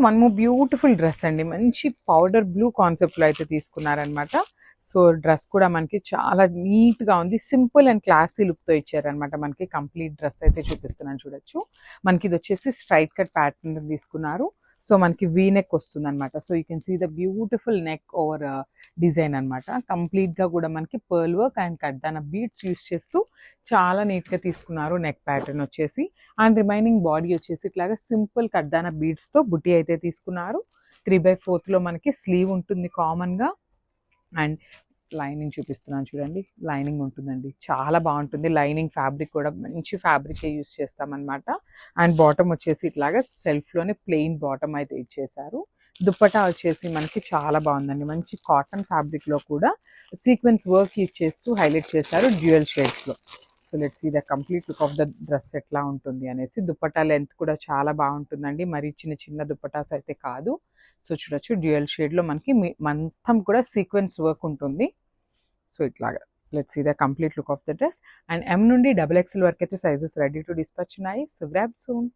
One more beautiful dress అండి, మంచి powder blue కాన్సెప్ట్లో అయితే తీసుకున్నారనమాట. సో డ్రెస్ కూడా మనకి చాలా నీట్గా ఉంది, సింపుల్ అండ్ క్లాసీ లుక్తో ఇచ్చారనమాట. మనకి కంప్లీట్ డ్రెస్ అయితే చూపిస్తున్నాను చూడొచ్చు. మనకి ఇది వచ్చేసి స్ట్రైట్ కట్ ప్యాటర్న్ తీసుకున్నారు. సో మనకి వీ నెక్ వస్తుంది అనమాట. So you can see the beautiful neck over design అనమాట. కంప్లీట్గా కూడా మనకి పర్ల్ వర్క్ అండ్ కడ్దానా బీడ్స్ యూస్ చేస్తూ చాలా నీట్గా తీసుకున్నారు నెక్ ప్యాటర్న్ వచ్చేసి. అండ్ రిమైనింగ్ బాడీ వచ్చేసి ఇట్లాగా సింపుల్ కడ్దానా బీడ్స్తో బుట్టి అయితే తీసుకున్నారు. 3/4లో మనకి స్లీవ్ ఉంటుంది కామన్గా. అండ్ లైనింగ్ చూపిస్తున్నాను చూడండి, లైనింగ్ ఉంటుందండి, చాలా బాగుంటుంది. లైనింగ్ ఫ్యాబ్రిక్ కూడా మంచి ఫ్యాబ్రికే యూస్ చేస్తామన్నమాట. అండ్ బాటమ్ వచ్చేసి ఇట్లాగా సెల్ఫ్లోనే ప్లెయిన్ బాటమ్ అయితే ఇచ్చేసారు. దుప్పటా వచ్చేసి మనకి చాలా బాగుందండి, మంచి కాటన్ ఫ్యాబ్రిక్లో కూడా సీక్వెన్స్ వర్క్ ఇచ్చేస్తూ హైలైట్ చేశారు డ్యూయల్ షేడ్స్లో. So let's see the complete look of the dress ఎట్లా ఉంటుంది అనేసి. దుప్పటా లెంత్ కూడా చాలా బాగుంటుందండి, మరి చిన్న చిన్న దుప్పటాస్ అయితే కాదు. సో చూడొచ్చు డ్యూయల్ షేడ్లో మనకి మొత్తం కూడా సీక్వెన్స్ వర్క్ ఉంటుంది. సో ఇట్లాగా let's see the complete look of the dress. And M నుండి XXL వరకు అయితే సైజెస్ రెడీ టు డిస్పాచ్ ఉన్నాయి. So grab soon.